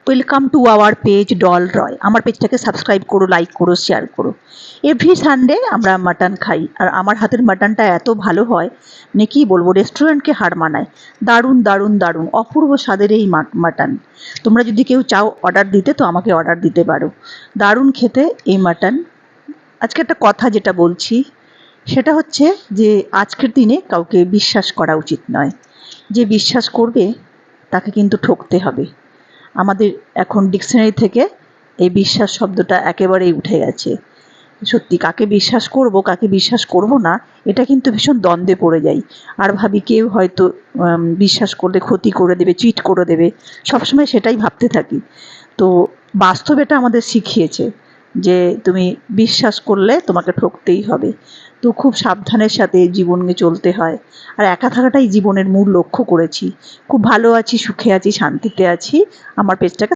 Welcome to our page Dol Roy. আমার পেজটাকে subscribe করো, লাইক করো, শেয়ার করো। এভরি সানডে আমরা মাটন খাই, আর আমার হাতের মাটনটা এত ভালো হয় মানে কী বলবো, রেস্টুরেন্টকে হার মানায়। দারুণ দারুণ দারুণ অপূর্ব স্বাদের এই মাটন। তোমরা যদি কেউ চাও অর্ডার দিতে তো আমাকে অর্ডার দিতে পারো। দারুণ খেতে এই মাটন। আজকে একটা কথা যেটা বলছি সেটা হচ্ছে যে আজকের দিনে কাউকে বিশ্বাস করা উচিত নয়। যে বিশ্বাস করবে তাকে কিন্তু ঠকতে হবে। আমাদের এখন ডিকশনারি থেকে এই বিশ্বাস শব্দটা একেবারেই উঠে গেছে। সত্যি কাকে বিশ্বাস করব কাকে বিশ্বাস করব না, এটা কিন্তু ভীষণ দ্বন্দ্বে পড়ে যাই। আর ভাবি কেউ হয়তো বিশ্বাস করলে ক্ষতি করে দেবে, চিট করে দেবে, সবসময় সেটাই ভাবতে থাকি। তো বাস্তব এটা আমাদের শিখিয়েছে যে তুমি বিশ্বাস করলে তোমাকে ঠকতেই হবে। তো খুব সাবধানের সাথে জীবনে চলতে হয়। আর একা থাকাটাই জীবনের মূল লক্ষ্য করেছি। খুব ভালো আছি, সুখে আছি, শান্তিতে আছি। আমার পেজটাকে